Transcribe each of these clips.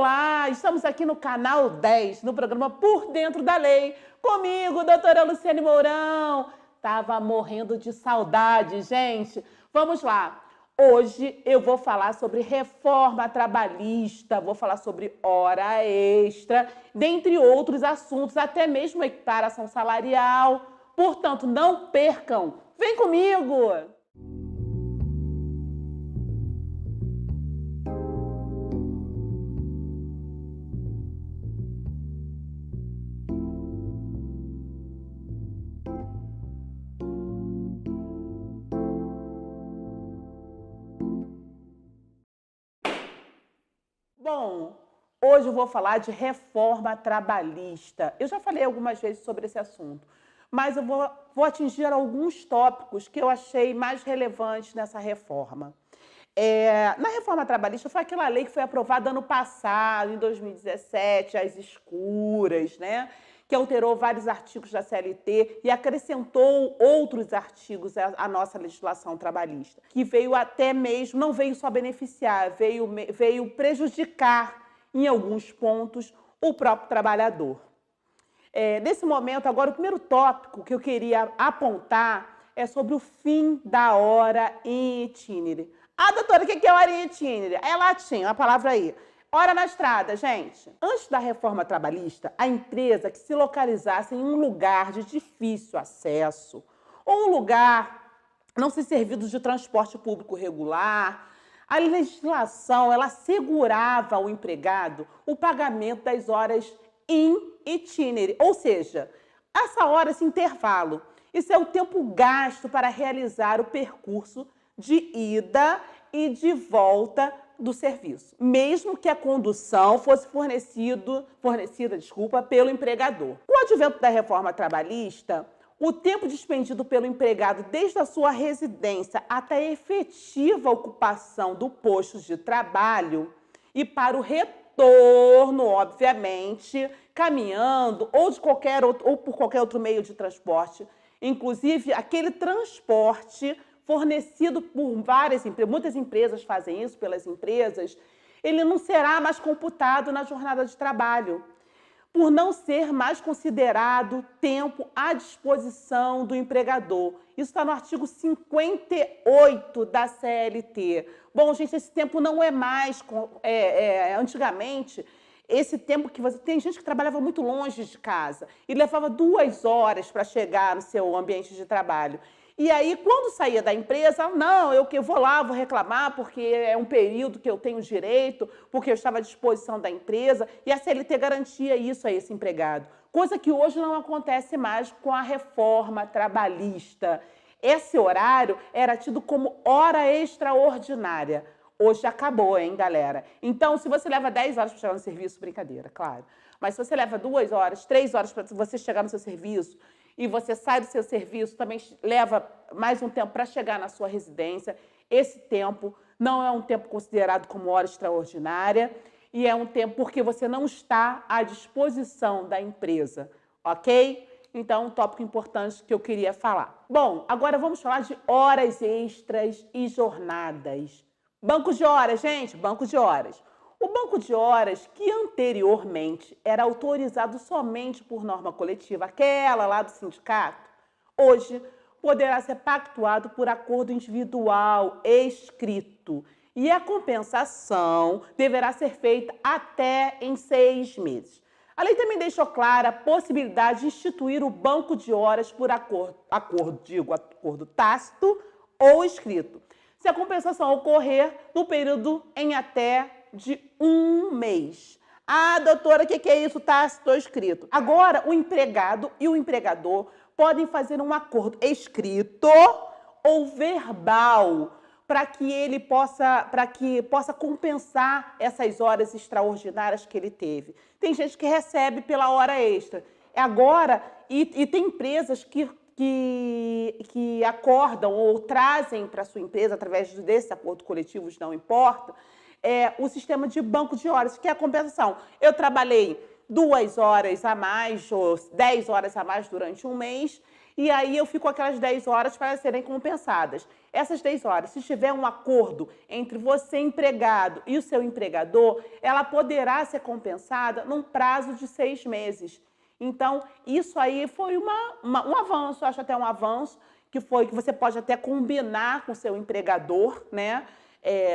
Olá, estamos aqui no canal 10, no programa Por Dentro da Lei. Comigo, doutora Luciane Mourão. Tava morrendo de saudade, gente. Vamos lá. Hoje eu vou falar sobre reforma trabalhista, vou falar sobre hora extra, dentre outros assuntos, até mesmo equiparação salarial. Portanto, não percam. Vem comigo! Bom, hoje eu vou falar de reforma trabalhista. Eu já falei algumas vezes sobre esse assunto, mas eu vou atingir alguns tópicos que eu achei mais relevantes nessa reforma. Na reforma trabalhista foi aquela lei que foi aprovada ano passado, em 2017, as escuras, né? Que alterou vários artigos da CLT e acrescentou outros artigos à nossa legislação trabalhista, que veio até mesmo, não veio só beneficiar, veio prejudicar, em alguns pontos, o próprio trabalhador. Nesse momento, agora, o primeiro tópico que eu queria apontar é sobre o fim da hora em itinere. Ah, doutora, o que é hora em itinere? É latim, a palavra aí. Hora na estrada, gente. Antes da reforma trabalhista, a empresa que se localizasse em um lugar de difícil acesso ou um lugar não se servido de transporte público regular, a legislação ela assegurava ao empregado o pagamento das horas in itinere, ou seja, essa hora, esse intervalo, isso é o tempo gasto para realizar o percurso de ida e de volta do serviço, mesmo que a condução fosse fornecida, pelo empregador. Com o advento da reforma trabalhista, o tempo despendido pelo empregado desde a sua residência até a efetiva ocupação do posto de trabalho e para o retorno, obviamente, caminhando ou por qualquer outro meio de transporte, inclusive aquele transporte fornecido por muitas empresas fazem isso pelas empresas, ele não será mais computado na jornada de trabalho, por não ser mais considerado tempo à disposição do empregador. Isso está no artigo 58 da CLT. Bom, gente, esse tempo não é mais... antigamente, esse tempo que você... Tem gente que trabalhava muito longe de casa e levava 2 horas para chegar no seu ambiente de trabalho. E aí, quando saía da empresa, não, eu vou lá, vou reclamar, porque é um período que eu tenho direito, porque eu estava à disposição da empresa, e a CLT garantia isso a esse empregado. Coisa que hoje não acontece mais com a reforma trabalhista. Esse horário era tido como hora extraordinária. Hoje acabou, hein, galera? Então, se você leva 10 horas para chegar no serviço, brincadeira, claro. Mas se você leva 2 horas, 3 horas para você chegar no seu serviço, e você sai do seu serviço, também leva mais um tempo para chegar na sua residência, esse tempo não é um tempo considerado como hora extraordinária e é um tempo porque você não está à disposição da empresa, ok? Então, um tópico importante que eu queria falar. Bom, agora vamos falar de horas extras e jornadas. Banco de horas, gente, banco de horas. O banco de horas, que anteriormente era autorizado somente por norma coletiva, aquela lá do sindicato, hoje poderá ser pactuado por acordo individual escrito. E a compensação deverá ser feita até em 6 meses. A lei também deixou clara a possibilidade de instituir o banco de horas por acordo tácito ou escrito, se a compensação ocorrer no período em até de 1 mês. Ah, doutora, o que é isso? Tácito ou escrito? Agora, o empregado e o empregador podem fazer um acordo escrito ou verbal para que possa compensar essas horas extraordinárias que ele teve. Tem gente que recebe pela hora extra. Agora, e tem empresas que acordam ou trazem para a sua empresa, através desse acordo coletivo, não importa, o sistema de banco de horas, que é a compensação. Eu trabalhei 2 horas a mais ou 10 horas a mais durante um mês e aí eu fico com aquelas 10 horas para serem compensadas. Essas 10 horas, se tiver um acordo entre você, empregado, e o seu empregador, ela poderá ser compensada num prazo de 6 meses. Então, isso aí foi um avanço, acho até um avanço, que você pode até combinar com o seu empregador, né?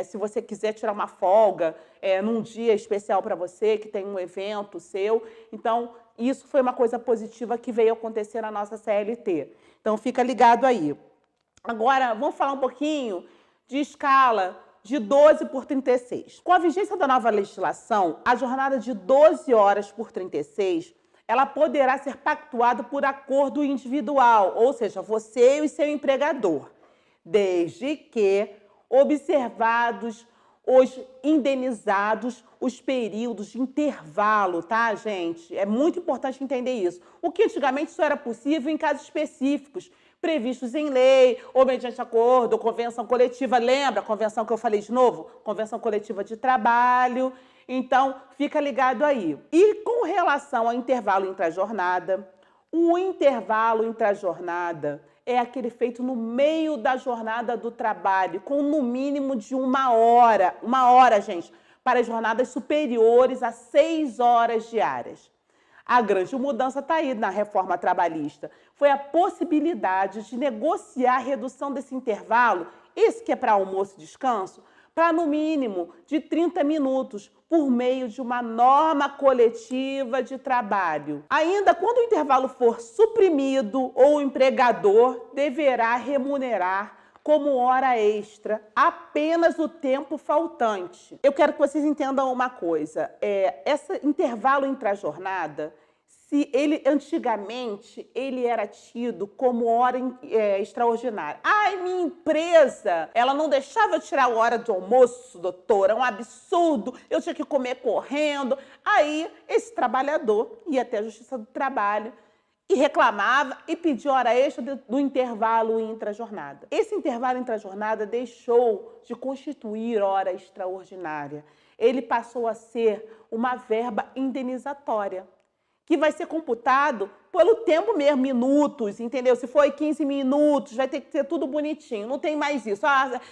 Se você quiser tirar uma folga num dia especial para você, que tem um evento seu. Então, isso foi uma coisa positiva que veio acontecer na nossa CLT. Então, fica ligado aí. Agora, vamos falar um pouquinho de escala de 12 por 36. Com a vigência da nova legislação, a jornada de 12 horas por 36, ela poderá ser pactuada por acordo individual, ou seja, você e o seu empregador, desde que observados indenizados os períodos de intervalo, tá, gente? É muito importante entender isso. O que antigamente só era possível em casos específicos, previstos em lei, ou mediante acordo, ou convenção coletiva. Lembra a convenção que eu falei de novo? Convenção coletiva de trabalho. Então, fica ligado aí. E com relação ao intervalo intrajornada, o intervalo intrajornada é aquele feito no meio da jornada do trabalho, com no mínimo de 1 hora, gente, para jornadas superiores a 6 horas diárias. A grande mudança está aí na reforma trabalhista. Foi a possibilidade de negociar a redução desse intervalo, esse que é para almoço e descanso, para no mínimo de 30 minutos, por meio de uma norma coletiva de trabalho. Ainda quando o intervalo for suprimido, ou o empregador deverá remunerar como hora extra apenas o tempo faltante. Eu quero que vocês entendam uma coisa. Esse intervalo intrajornada, antigamente ele era tido como hora extraordinária. Ai, minha empresa, ela não deixava eu tirar a hora do almoço, doutora, é um absurdo, eu tinha que comer correndo. Aí esse trabalhador ia até a Justiça do Trabalho e reclamava e pedia hora extra do intervalo intrajornada. Esse intervalo intrajornada deixou de constituir hora extraordinária. Ele passou a ser uma verba indenizatória, que vai ser computado pelo tempo mesmo, minutos, entendeu? Se foi 15 minutos, vai ter que ser tudo bonitinho, não tem mais isso.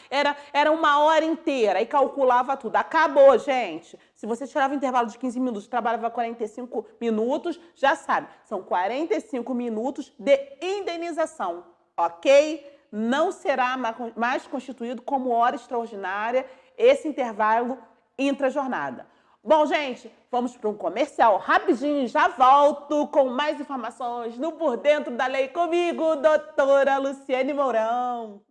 Era 1 hora inteira, aí calculava tudo. Acabou, gente. Se você tirava o intervalo de 15 minutos, trabalhava 45 minutos, já sabe, são 45 minutos de indenização, ok? Não será mais constituído como hora extraordinária esse intervalo intrajornada. Bom, gente, vamos para um comercial rapidinho e já volto com mais informações no Por Dentro da Lei comigo, doutora Luciane Mourão.